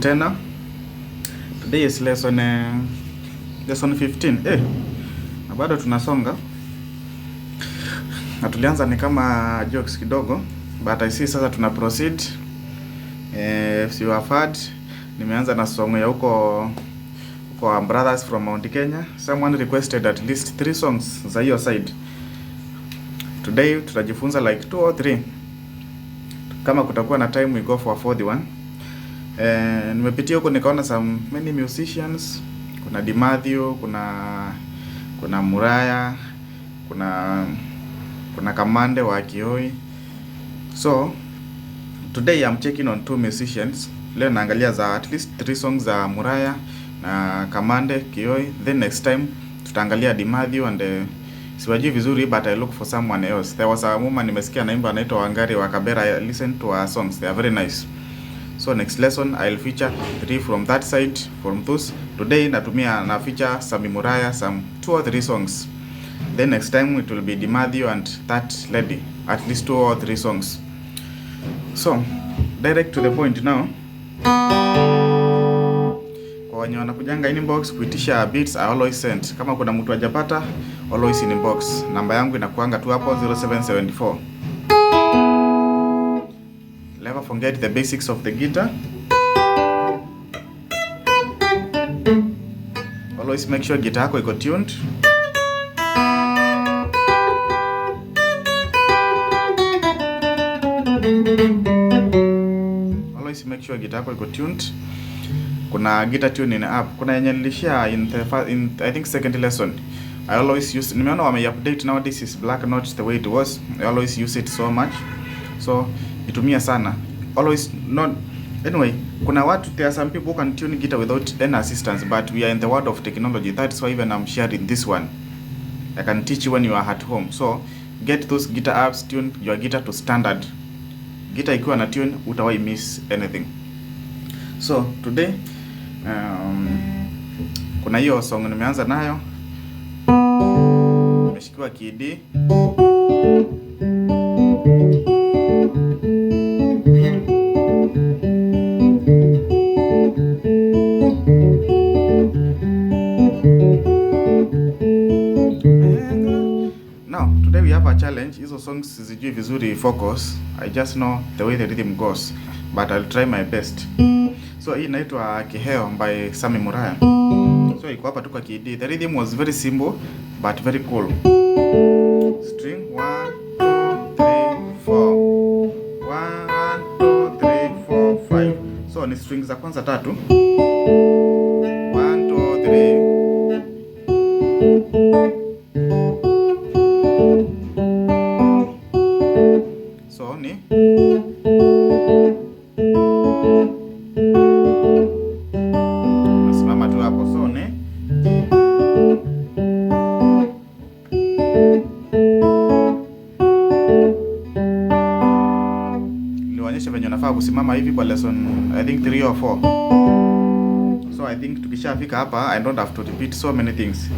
tena. Today is lesson 15. Na bado tunasonga. Na tulianza ni kama jokes kidogo, but I see sasa tuna proceed. If you have heard, nimeanza na song ya huko kwa brothers from Mount Kenya. Someone requested at least 3 songs za hiyo side. Today tutajifunza like 2 or 3. Kama kutakuwa na time we go for a fourth one. Nimepitia huko nikaona some many musicians. Kuna Dimathio, kuna Muraya, kuna Kamande wa Kioi. So today I'm checking on 2 musicians. Leo naangalia za at least 3 songs za Muraya na Kamande, Kioi. Then next time tutaangalia Dimathio and siwajui vizuri, but I look for someone else. There was a woman nimesikia naimba anaitwa Wangari wa Kabera. I listen to her songs, they are very nice. So next lesson I'll feature 3 from that side, from those. Today na feature Sammy Muraya, some 2 or 3 songs. Then next time it will be Dimathio and that lady, at least 2 or 3 songs. So direct to the point now. Kwa wenye wanakujanga inbox kuitisha beats, I always send. Kama kuna mtu hajapata, always in inbox. Namba yangu inakuanga tu hapo 0774. Never forget the basics of the guitar. Always make sure guitar yako iko tuned. Always make sure guitar yako iko tuned. Kuna guitar tuning app. Kuna yenye nilishare in I think second lesson. I always use, nimeona wame-update now, this is black note the way it was. I always use it so much. So itumia sana. Always not. Anyway, kuna watu, there are some people who can tune guitar without any assistance, but we are in the world of technology. That's why even I'm sharing this one. I can teach you when you are at home. So get those guitar apps, tune your guitar to standard. Guitar ikiwa na tune, utawai miss anything. So today kuna hiyo song nimeanza nayo. Nimeshikiwa kidi. Now, today we have a challenge. Hizo songs sijui vizuri focus. I just know the way the rhythm goes, but I'll try my best. So hii inaitwa Kiheo by Sammy Muraya. So iko hapa tu kwa kidi. The rhythm was very simple but very cool. String 1 2 3 4. 1 2 3 4 5. So ni strings za kwanza 3. 1 2 3. So ni nasimama tu hapo. So ni nionyeshe venye nafaa kusimama hivi kwa lesson I think 3 or 4. So I think tukishafika hapa I don't have to repeat so many things.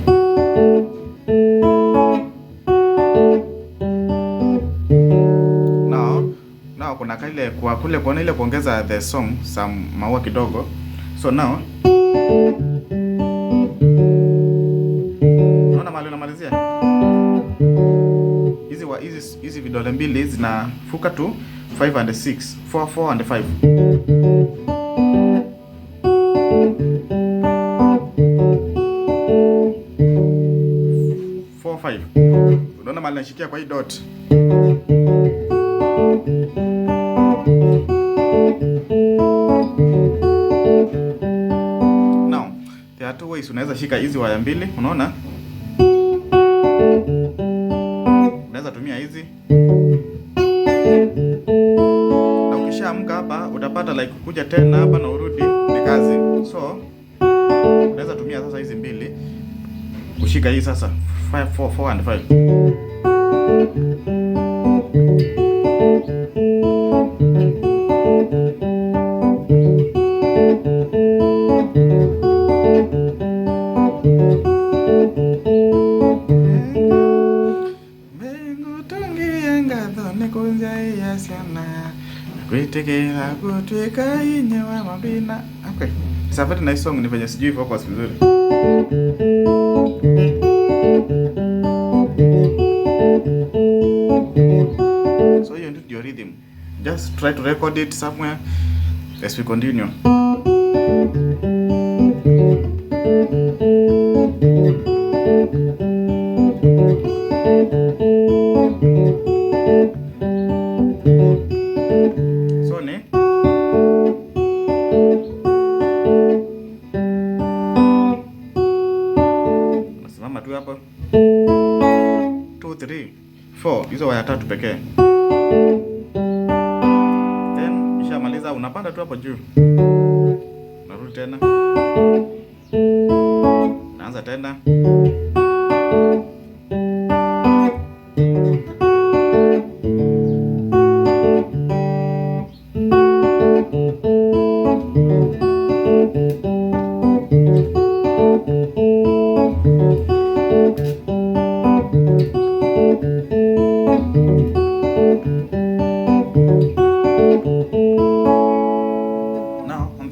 Now kuna kile kwa kule kuona ile kuongeza the song some maua kidogo. So now unaona mali unamalizia hizi vidole mbili zinafuka tu 5 and 6, 4 and 5. 4 5. Unaona mali nashikia kwa hii dot. Now, there are 2 ways unaweza shika hizi waya mbili, unaona? Unaweza tumia hizi. Na ukishaamka hapa utapata like kuja tena hapa na urudi ni kazi. So, unaweza tumia sasa hizi mbili kushika hii sasa 5 4 and 5. Okay. It's a very nice song, ni venye sijui focus vizuri. So you need your rhythm. Just try to record it somewhere as we continue. So ni nasimama tu hapa 2 3 4, hizo waya tatu pekee. Then ishamaliza, unapanda tu hapo juu, narudi tena, naanza tena.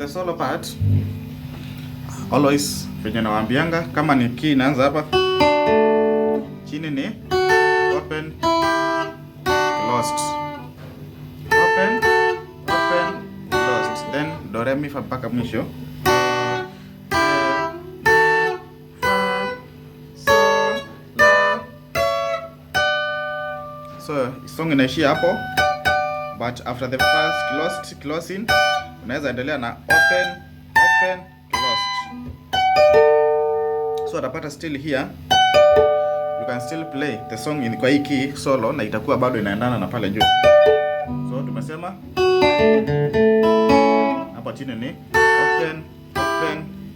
Solo part always venye nawaambianga, kama ni key inaanza hapa chini ni open closed, open closed, then do re mi fa mpaka mwisho. So song inaishia hapo, but after the first closing unaweza endelea na open closed. So utapata still here you can still play the song in kwa hii key solo na itakuwa bado inaendana na pale juu. So tumesema hapa chini ni open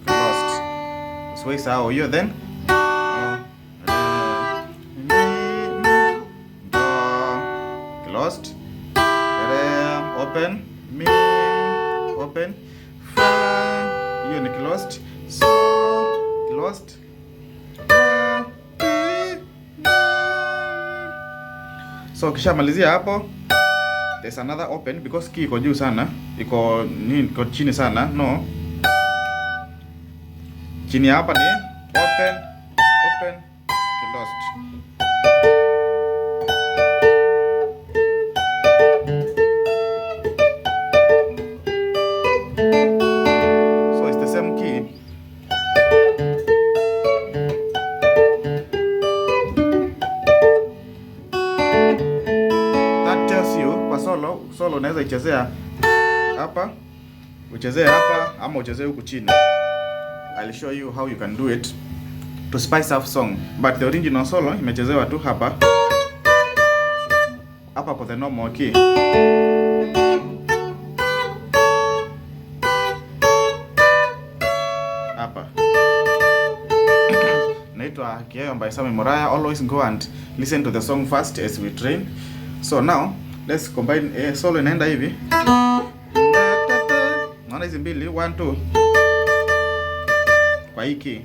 closed. So sawa hiyo, then closed, open, mi, open, fa, hiyo ni closed, so, closed, so kisha malizia hapo, there's another open because key iko juu sana, iko chini sana, no, chini hapa ni open, closed. Solo unaweza ichezea hapa, uchezee hapa, ama uchezee huku chini. I'll show you how you can do it to spice up song, but the original solo imechezewa tu hapa kwa the normal key. Hapa naitwa Kiheo by Sammy Muraya. Always go and listen to the song first as we train. So now let's combine. Solo inaenda hivi, naona hizi mbili 1 2 kwa hii key.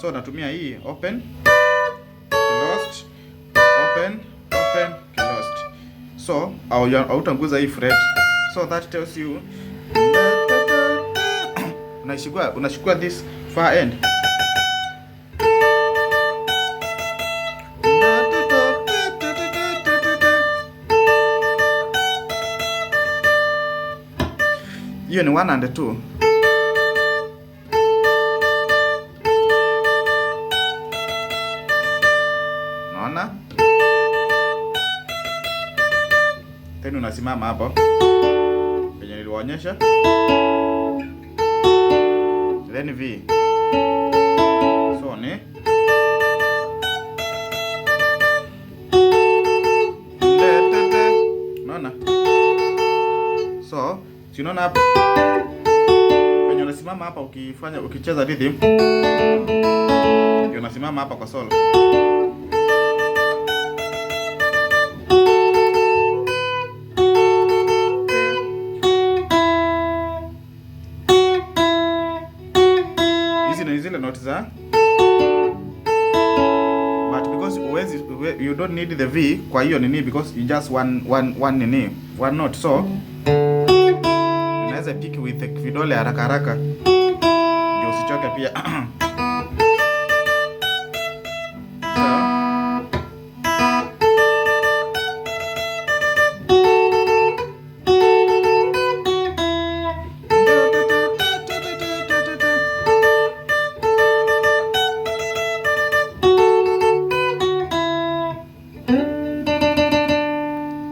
So natumia hii open closed, open closed. So hautanguza hii fret, so that tells you unachukua this far end. Hiyo ni 1 and 2. Naona? Tena unasimama hapo penye niliwaonyesha. Then V. So ni naona? So unaona hapa penye unasimama hapa, ukicheza rhythm unasimama hapa kwa solo. Hizi ni zile notes za, but because you don't need the V kwa hiyo nini, because you just one note. So unaweza pick with vidole haraka haraka ndio usichoke pia.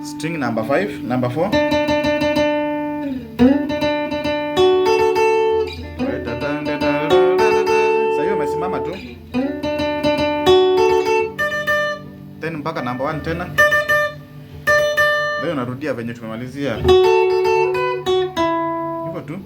String number 5, number 4. Sasa hiyo umesimama tu. Then mpaka number 1 tena. Leo narudia venye tumemalizia. Hivyo tu.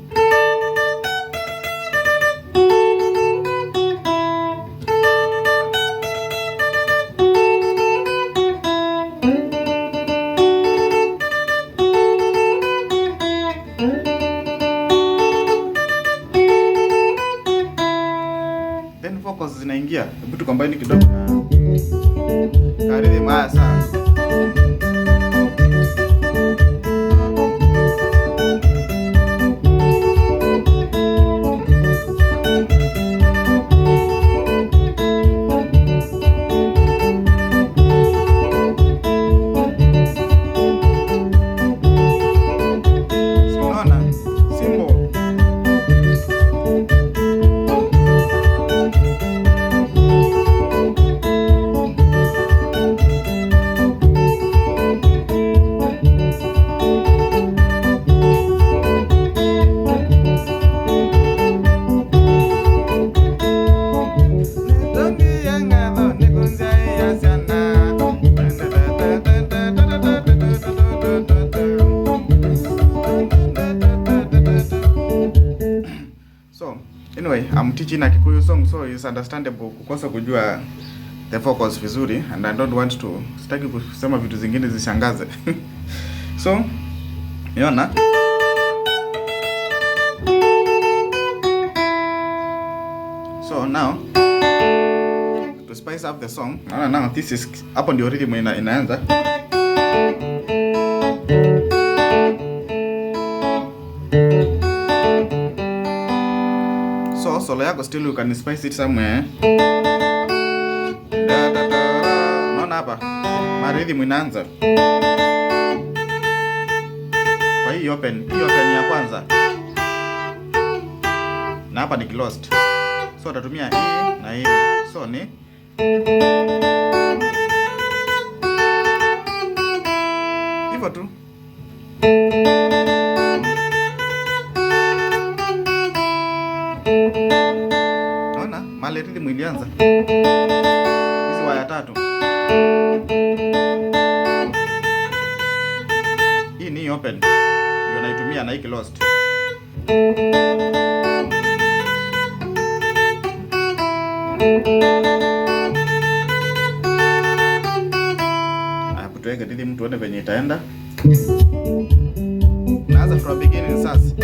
Vocals zinaingia. Hebu tu combine kidogo na karidi mbaya sana. Anyway, I'm teaching a Kikuyu song, so it's understandable kukosa kujua the vocals vizuri, and I don't want to, sitaki kusema vitu zingine zishangaze. So, unaona? So now, to spice up the song, now this is, hapo ndio rhythm inaanza. So solo yako still you can spice it somewhere. Naona hapa rhythm inaanza. Kwa hii open ya kwanza. Na hapa ni closed. So utatumia hii na hii. So ni hivyo tu. Naona mali rhythm ilianza. Hizi waya tatu. Hii ni open. Ndio naitumia na hii closed. Haya, tuweke rhythm tuone venye itaenda. Naanza from beginning sasa.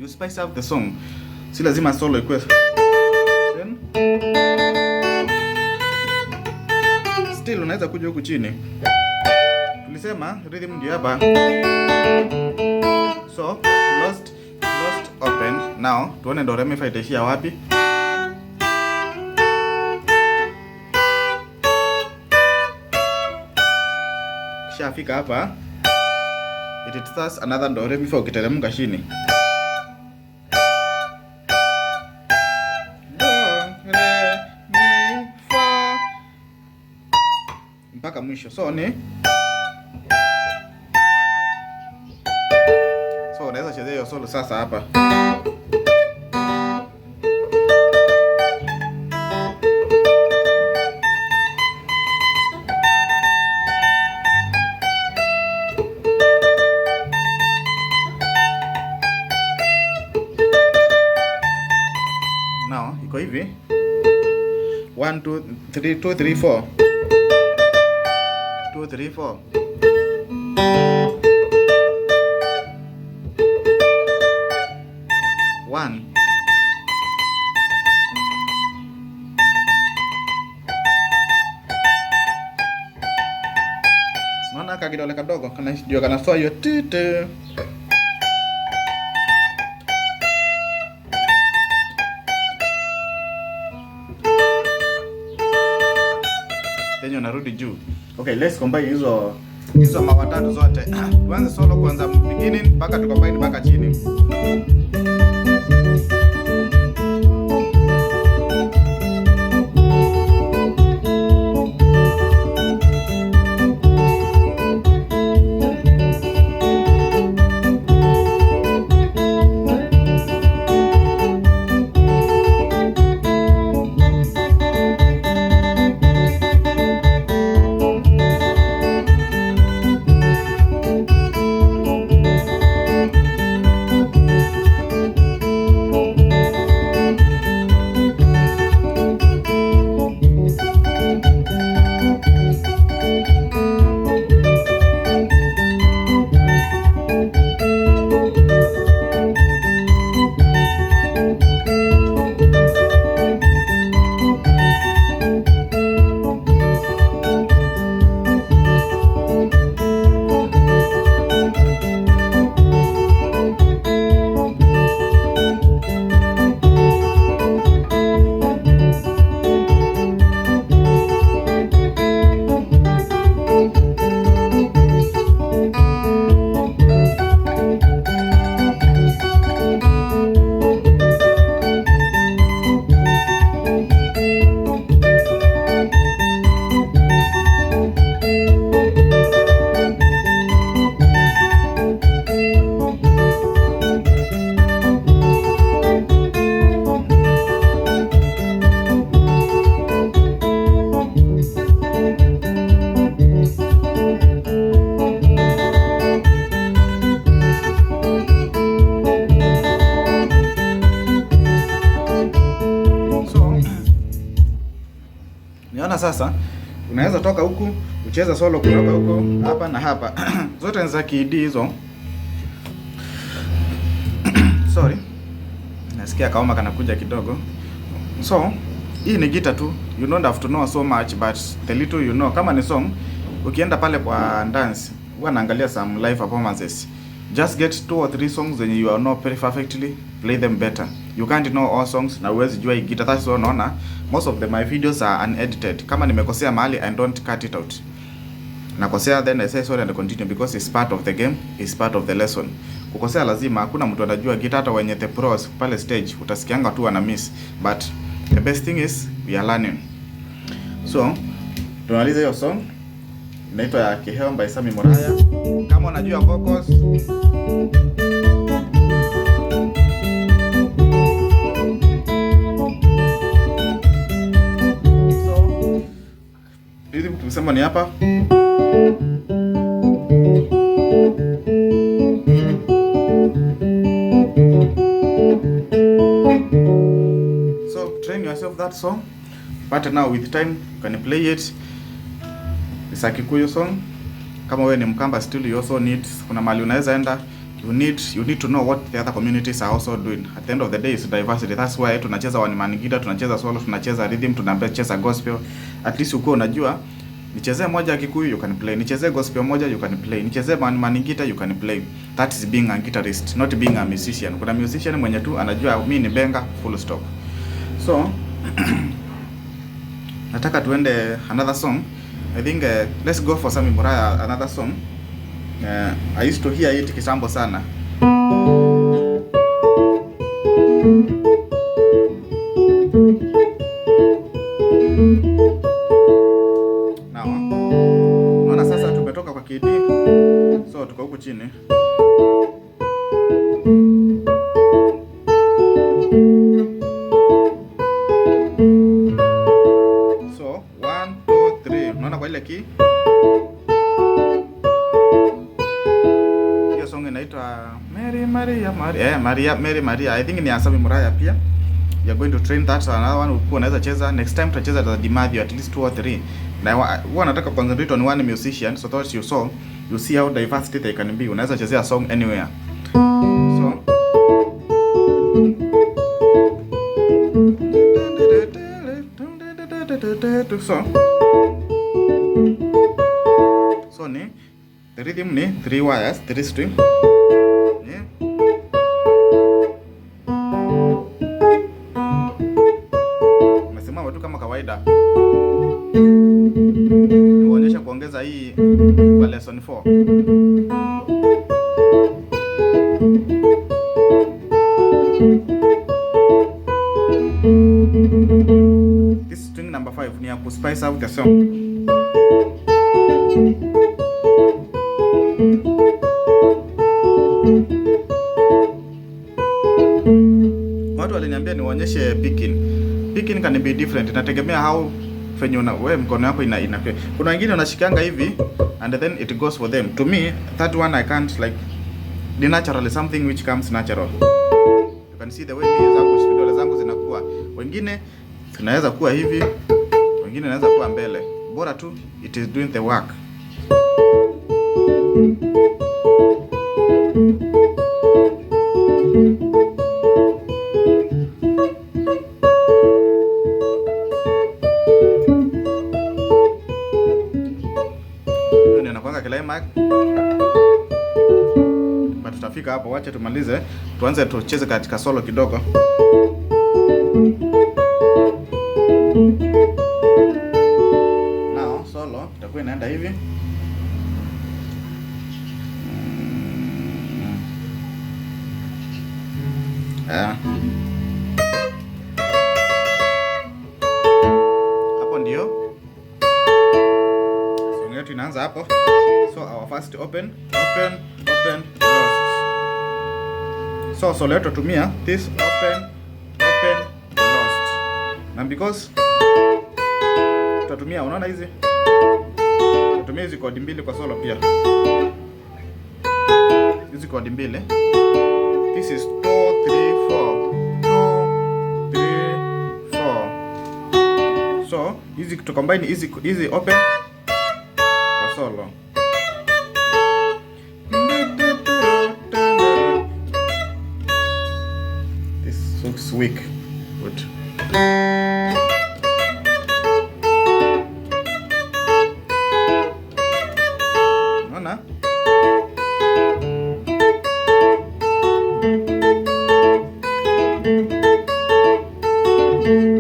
Spice up the song. Si lazima solo ikuwe. Still unaweza kuja huku chini. Tulisema rhythm ndio hapa. So, closed, open. Now, tuone do re mi fa itaishia wapi. Ukishafika hapa, it starts another do re before ukiteremka chini. Do re mi fa mpaka mwisho. So unaweza chezea hiyo solo sasa hapa. Now, iko hivi. 1 2 3 2 3 4. 2 3 4. Naona kidole kadogo kanajua kanatoa hiyo tete. Then unarudi juu. Okay, let's combine hizo mawa tatu zote. Tuanze solo kwanza beginning mpaka tucombine mpaka chini. Sasa unaweza toka huku ucheza solo kutoka huko hapa na hapa. Zote ni za KD hizo. Sorry. Nasikia kaoma kanakuja kidogo. So, hii ni guitar tu. You don't have to know so much, but the little you know. Kama ni song, ukienda pale kwa dance, huwa naangalia some live performances. Just get 2 or 3 songs and you know very perfectly, play them better. You can't know all songs na uwezi jua guitar. That's why unaona most of my videos are unedited. Kama nimekosea mahali, I don't cut it out. Nakosea, then I say sorry and continue because it's part of the game, it's part of the lesson. Kukosea lazima, hakuna mtu anajua guitar. Hata wenye the pros pale stage utasikianga tu wana miss, but the best thing is we are learning. So tunaliza hiyo song inaitwa ya Kiheo by Sammy Muraya. Kama unajua vocals, so hizi tusema ni hapa. So train yourself that song, but now with time you can play it. It's a Kikuyu song. Kama wewe ni Mkamba, still you also need, kuna mali unaweza enda, you need to know what the other communities are also doing. At the end of the day it's diversity. That's why tunacheza one man guitar, tunacheza solo, tunacheza rhythm, tunacheza gospel. At least uko unajua nichezee moja ya Kikuyu you can play, nichezee gospel moja you can play, nichezee one man guitar you can play. That is being a guitarist, not being a musician. Kuna musician mwenye tu anajua mimi ni benga, full stop. So nataka tuende another song. I think let's go for Sammy Muraya, another song. I used to hear it kitambo sana. Now, unaona sasa tumetoka kwa KD, so tuko huku chini. So 1 2 3, unaona kwa ile key. Hiyo song inaitwa Mary Maria Mary Maria. I think ni ya Sammy Muraya pia. You are going to train that, another one uko unaweza cheza. Next time tutacheza za Dimathi at least 2 or 3. Na huwa nataka concentrate on one musician so that you see how diversity they can be. Unaweza chezea song anywhere. So ni the rhythm ni 3 wires, 3 string. Umesimama tu kama kawaida. Nionyesha kuongeza hii kwa lesson 4. This string number 5 ni ya ku spice out the song. Watu waliniambia niwaonyeshe picking. Picking can be different. Inategemea how venye wewe mkono yako ina. Kuna wengine wanashikanga hivi and then it goes for them. To me, that one I can't like the natural is something which comes natural. You can see the way vidole zangu zinakuwa. Wengine tunaweza kuwa hivi, wengine naweza kuwa mbele. Bora tu it is doing the work. Ndio nakwanga climax. Tutafika hapo, wacha tumalize. Tuanze tucheze katika solo kidogo. Now solo itakuwa inaenda hivi. Hapo ndio song yetu inaanza hapo. So our first open, close. So solo yetu tumia this open, closed. Na because tutatumia, unaona hizi? Tutatumia hizi kodi mbili kwa solo pia. Hizi kodi mbili. This is 2 3 4. 2 3 4. So, hizi to combine hizi open kwa solo. This looks weak. Good. Unaona?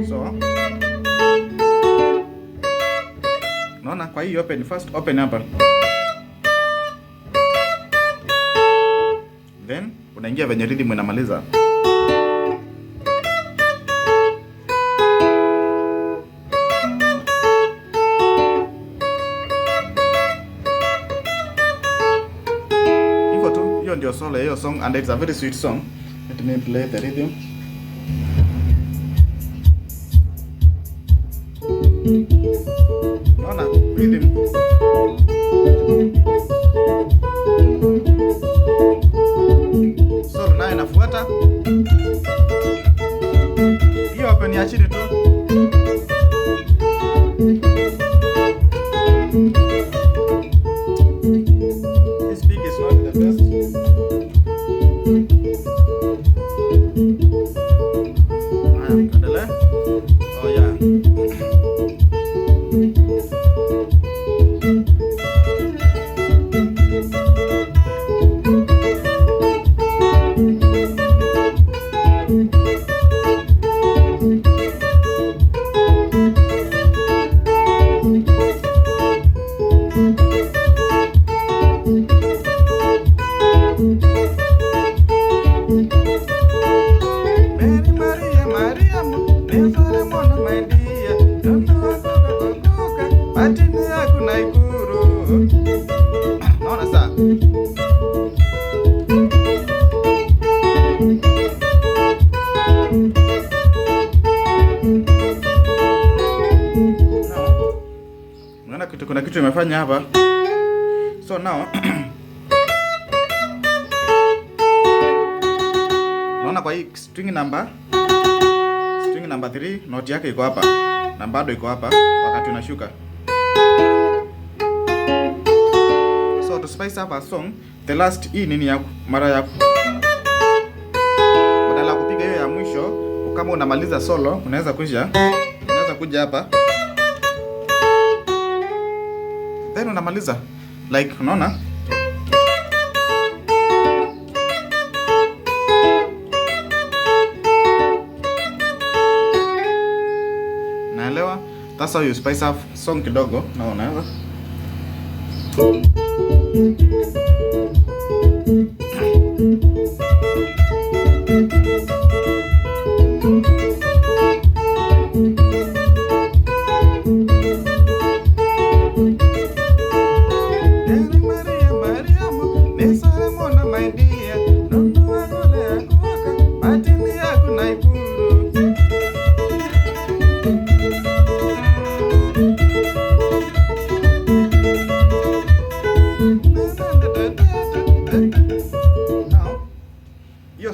So, unaona kwa hii open, first open hapa. Then unaingia venye rhythm inamaliza. Hivyo tu, hiyo ndio solo hiyo song and it's a very sweet song. Let me play the rhythm. Unaona rhythm. Solo nayo inafuata. Hiyo hapa ni ya chini tu. This beat is not the best. Endelea. Oh yeah. kuna kitu nimefanya hapa. So now naona kwa hii string number 3 note yake iko hapa na bado iko hapa wakati unashuka. So to spice up a song, the last hii nini yako mara yako, badala kupiga hiyo ya mwisho, kama unamaliza solo unaweza kuja hapa then unamaliza like, unaona. Naelewa? That's how you spice up song kidogo. Na unaweza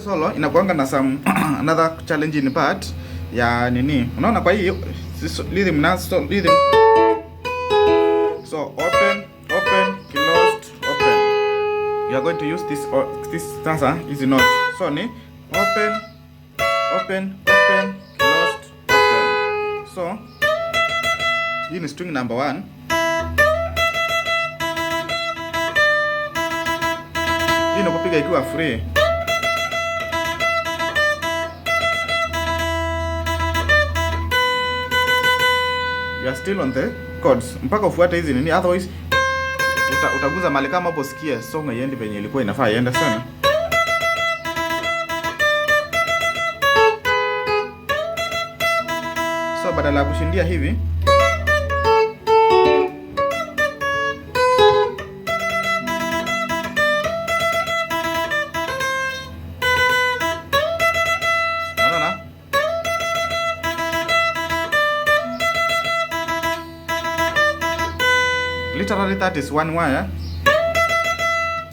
solo inakuanga na some another challenging part ya nini, unaona. Kwa hiyo rhythm na rhythm, so open closed open, you are going to use this sasa hizi note. So ni open closed open. So hii ni string number 1. Hii ni kupiga ikiwa free. You are still on the chords mpaka ufuate hizi nini, otherwise utaguza mali kama hapo. Sikia song haiendi penye ilikuwa inafaa iende sana. So badala ya kushindia hivi, literally that is one wire,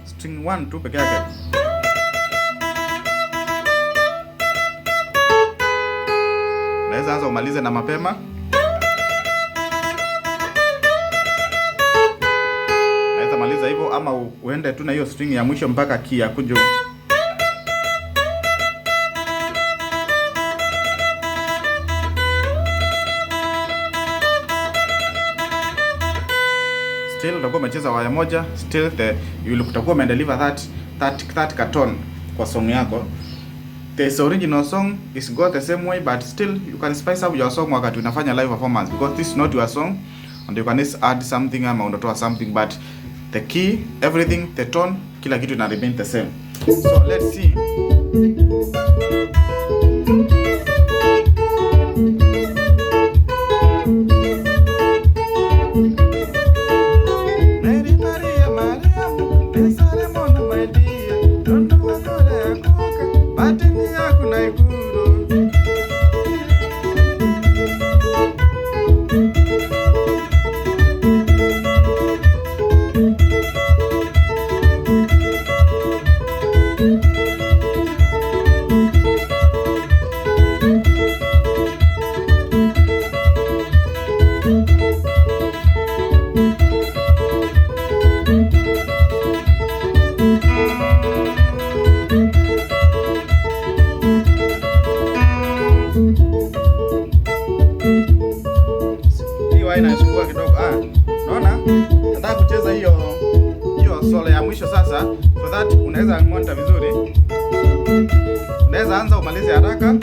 string 1 tu peke yake. Naweza anza umalize na mapema, naweza maliza hivyo, ama uende tu na hiyo string ya mwisho mpaka key ya kuju. Still utakuwa umecheza waya moja, still utakuwa umedeliver that carton kwa song yako. The original song is got the same way, but still you can spice up your song wakati unafanya live performance, because this is not your song and you can add something ama unatoa something, but the key, everything, the tone, kila kitu ina remain the same. So let's see. Inachukua kidogo. Unaona? Nataka kucheza hiyo solo ya mwisho sasa, so that unaweza ngonta vizuri. Unaweza anza umalize haraka.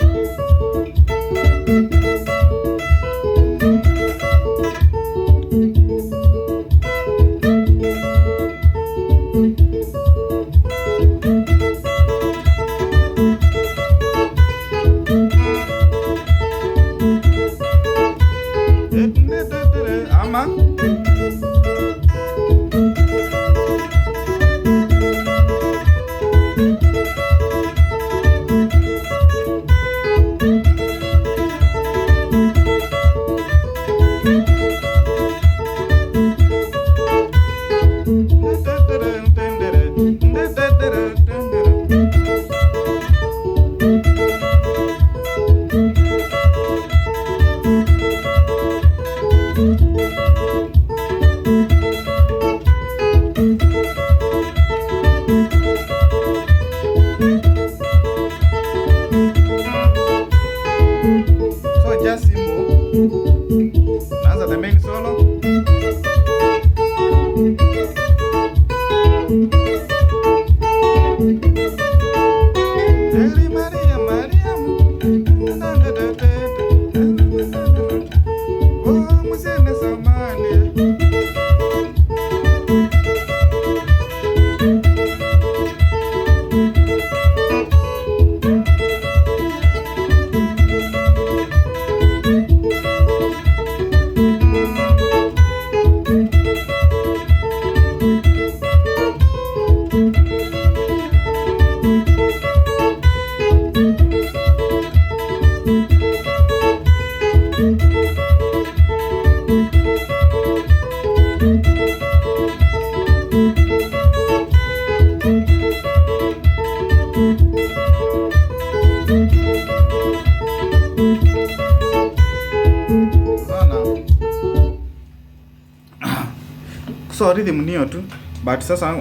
rhythm niyo tu, but sasa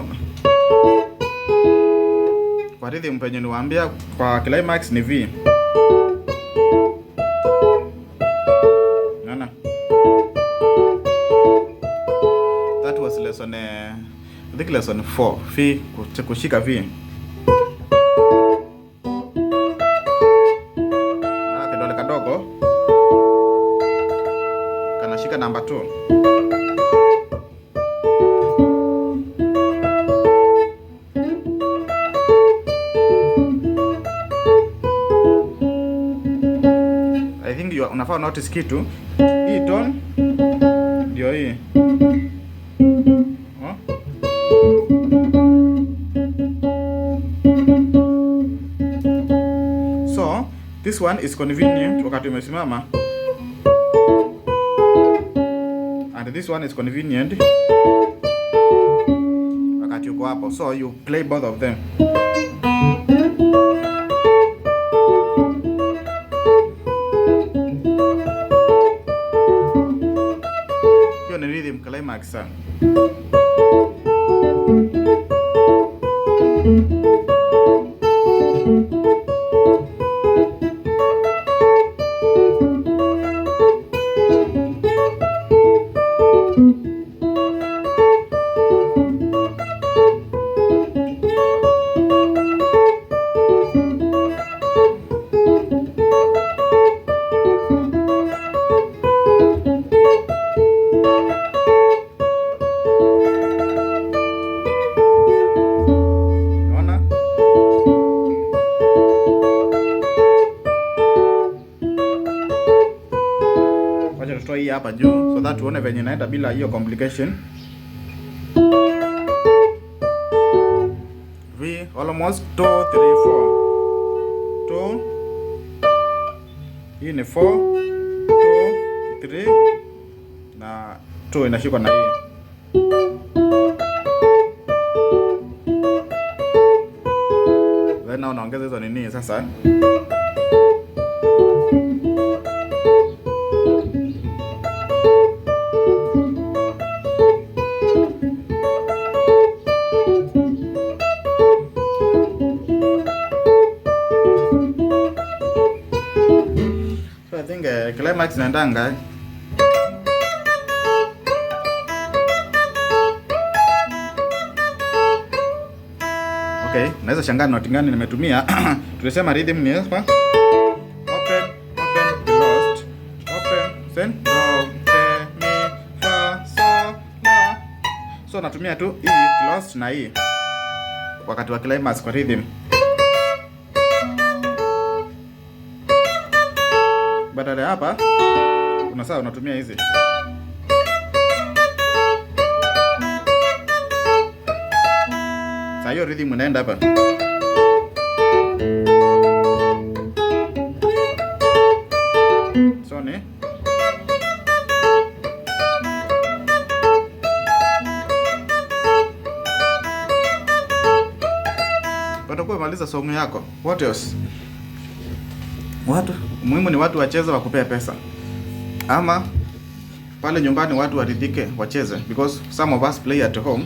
kwa rhythm penye niwaambia kwa climax ni V. Naona? That was lesson I think lesson 4, V kushika V. Kidole kadogo kanashika number 2. I think you unafaa notice kitu. Hii tone ndio hii. So, this one is convenient wakati umesimama. And this one is convenient wakati uko hapo. So, you play both of them. Hiyo ni rhythm climax sana. Hii hapa juu so that tuone venye inaenda bila hiyo complication. V almost 2 3 4 2. Hii ni 4 2 3 na 2 inashikwa na hii. Then now naongeza hizo nini sasa. Climax naendanga. Okay, naweza shangaa noti gani nimetumia. Tulisema rhythm ni hapa. Open, closed. Open, then do, re, mi, fa, sol, la. So natumia tu hii closed na hii wakati wa climax kwa rhythm. Badala ya hapa kuna saa unatumia hizi. Sasa hiyo rhythm inaenda hapa. So ni baada kwa maliza song yako. What else? Watu muhimu ni watu wacheze wakupea pesa, ama pale nyumbani watu waridhike wacheze, because some of us play at home,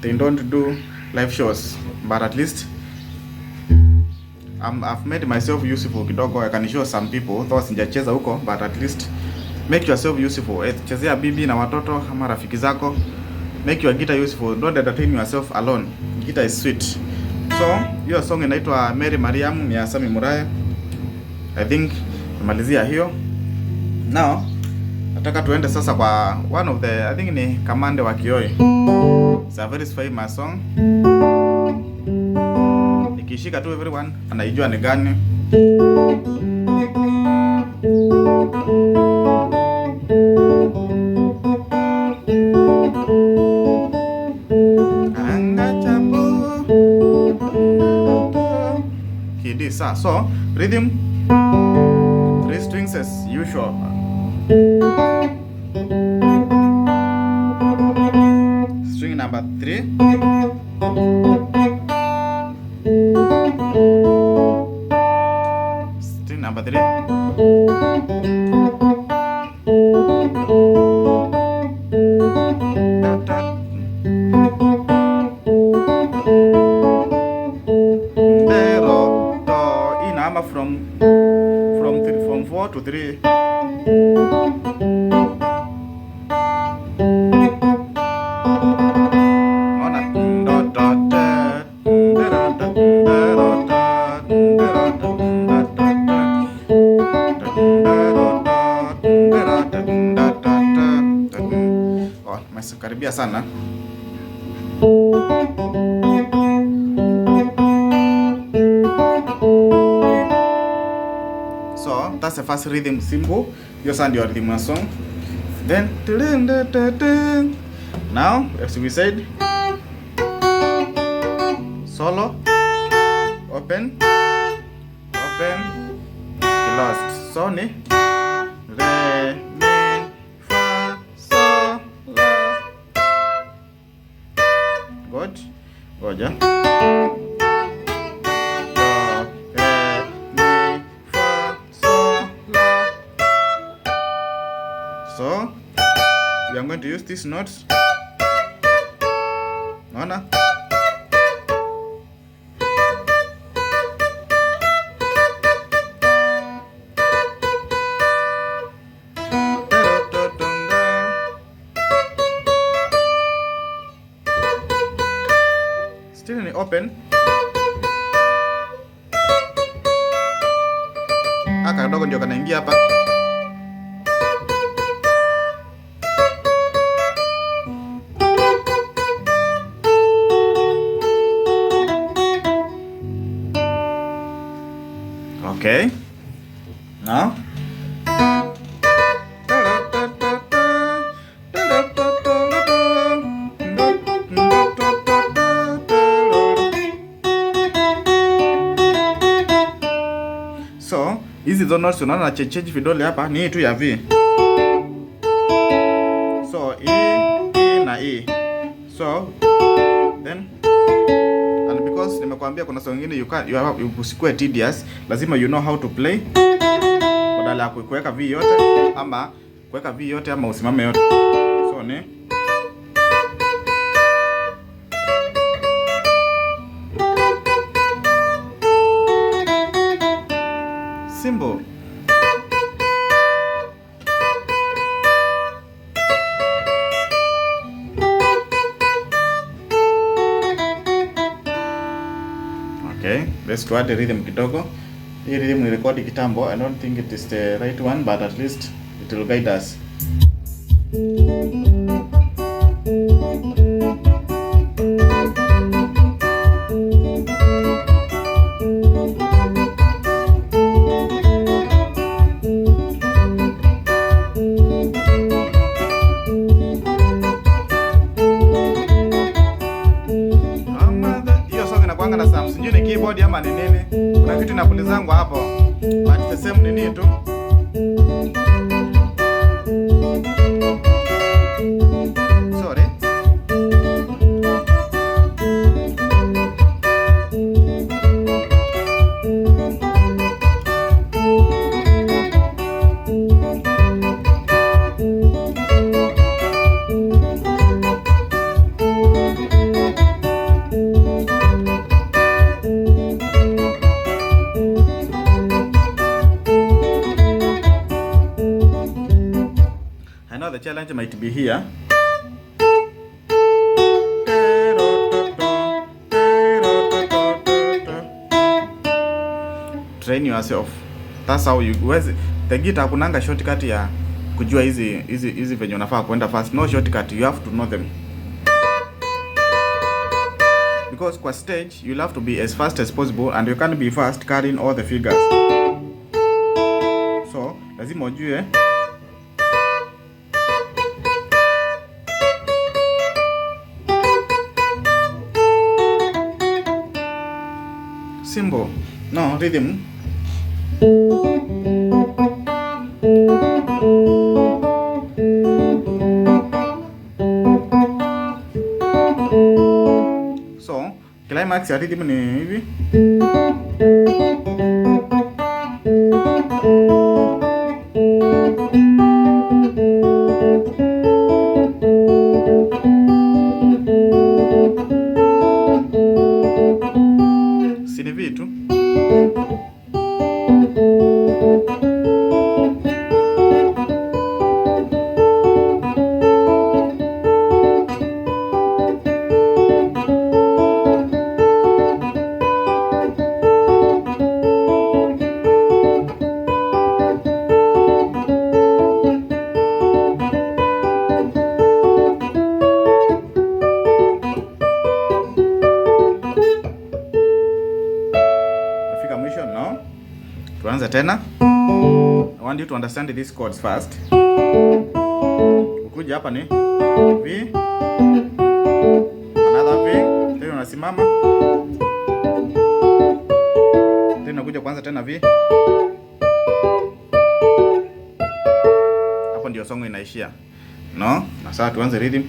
they don't do live shows, but at least I've made myself useful kidogo. I can show some people though sijacheza huko, but at least make yourself useful. Chezea bibi na watoto ama rafiki zako, make your guitar useful, don't entertain yourself alone. Guitar is sweet. So hiyo song inaitwa Mariamu ni ya Sammy Muraya. I think nimalizia hiyo. Now nataka tuende sasa kwa one of the, I think ni Kamande wa Kioi. It's a very famous song. Nikishika tu everyone anaijua ni gani. Karanga, chapo. Kidisa. So rhythm 3 strings as usual. String number 3. String number 3. from 4 to 3. Karibia sana. So that's the first rhythm, simple. Your sound your rhythm song. Then now, as we said, solo, open, closed. So ni re, mi, fa, sol, la. Good. Goja. So we are going to use these notes. Naona? Still ni open. Aka kadogo ndio kanaingia hapa. Okay. Now. So, hizi hizo notes unaona na change vidole hapa ni hii tu ya V. So, E na E. So, then because nimekuambia kuna song nyingine usikue tedious, lazima you know how to play. Badala ya kuweka V yote ama kuweka V yote ama usimame yote. So ni simple. Okay, let's go add the rhythm kidogo. Hii rhythm ni record kitambo. I don't think it is the right one, but at least it will guide us. Sijui ni keyboard ama ni nini. Kuna kitu inapulizangwa hapo. But the same nini tu. Sorry. The challenge might be here. Train yourself. That's how you the guitar kunanga shortcut ya kujua hizi venye unafaa kwenda fast. No shortcut, you have to know them. Because kwa stage you'll have to be as fast as possible and you can't be fast carrying all the figures. So, lazima ujue symbol. No, rhythm. So, climax ya rhythm ni hivi. Sini vitu. Tuanze tena. I want you to understand these chords first. Ukuja hapa ni V, another V, tena unasimama. Tena kuja kwanza tena V. Hapo ndio song inaishia. No? Na sasa tuanze rhythm.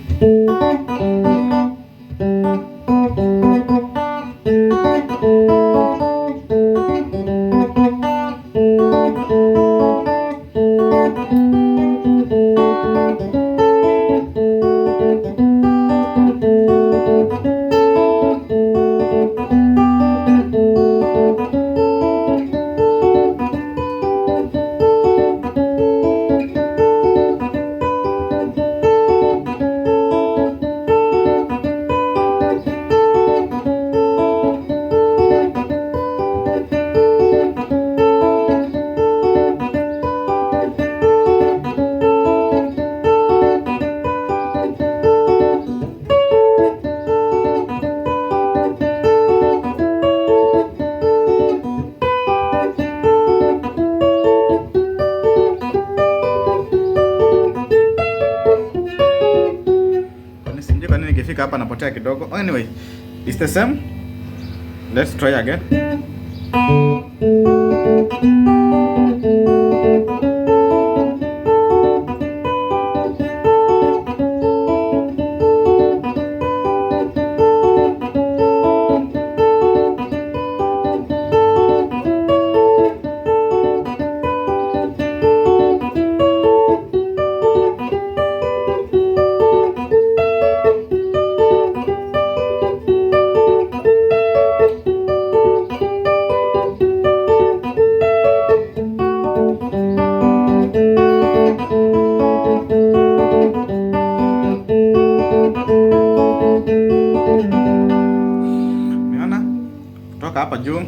Nikifika hapa napotea kidogo. Anyway, it's the same. Let's try again. Hapa juu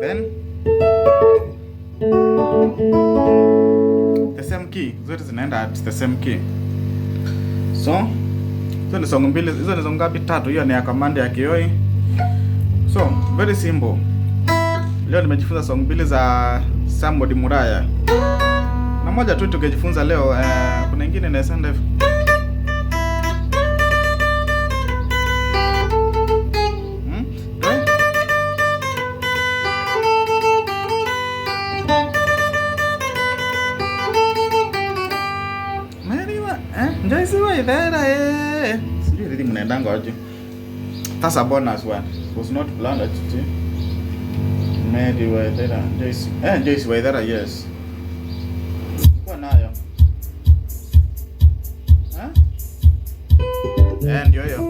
then the same key, zote zinaenda at the same key. So hizo ni song mbili, hizo ni song ngapi? Tatu. Hiyo ni ya Kamande ya Kioi. So very simple. Leo nimejifunza song mbili za Sammy Muraya. Na moja tu tukijifunza leo, kuna nyingine na send F. Joyce waithera sijui rhythm mnaendanga aje. That's a bonus one. It was not planned actually. Maybe waithera Joyce. Joyce waithera, yes. Kwa nayo. Ndio hiyo.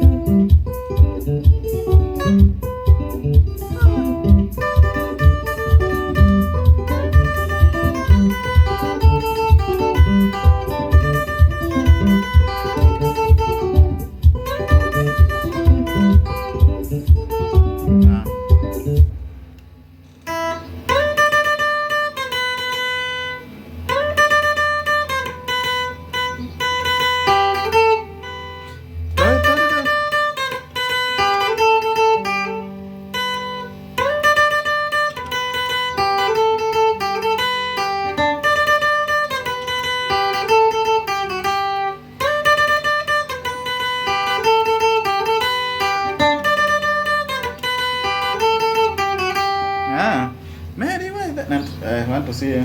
I want to see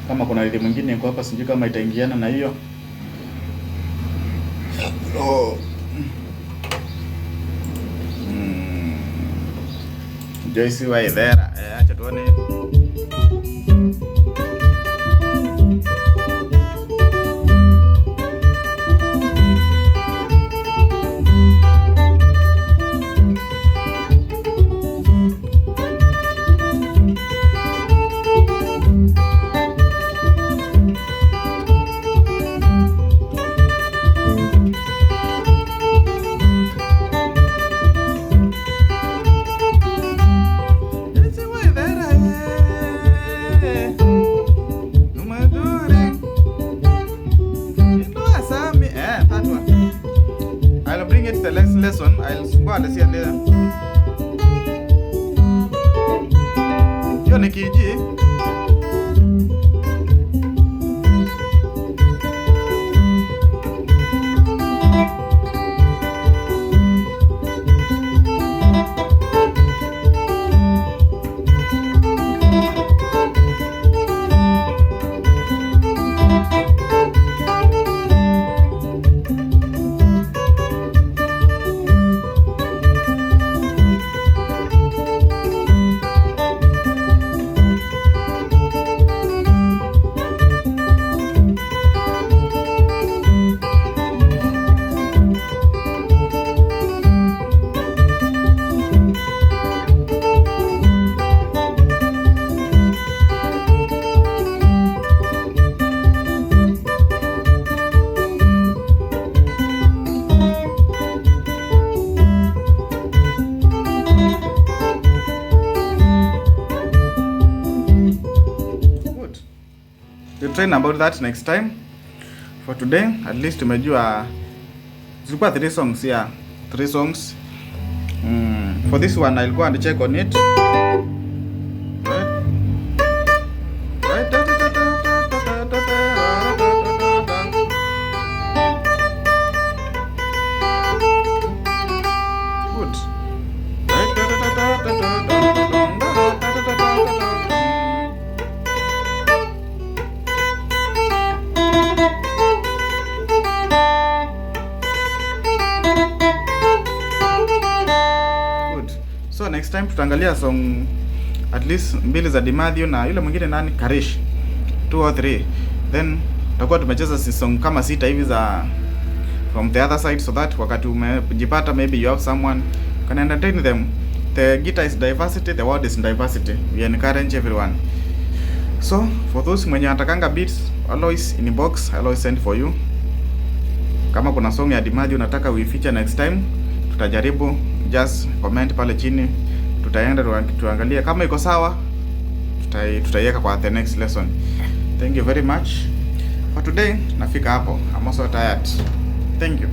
kama kuna rhythm mwingine iko hapa, sijui kama itaingiana na hiyo. Joyce waithera, acha tuone. ni kiji. We'll train about that next time. For today, at least tumejua zilikuwa 3 songs here. 3 songs. For this one, I'll go and check on it. Right. Good. So next time tutaangalia song at least 2 za Dimadio na yule mwingine nani Karish 2 or 3, then tutakuwa tumecheza song kama 6 hivi za from the other side, so that wakati umejipata maybe you have someone can entertain them. The guitar is diversity, the world is diversity. We encourage everyone. So for those mwenye atakanga beats, always in box, I'll always send for you. Kama kuna song ya Dimadio unataka we feature next time, tutajaribu. Just comment pale chini, tutaenda tuangalia kama iko sawa, tutaiweka kwa the next lesson. Thank you very much for today. Nafika hapo, I'm also tired. Thank you.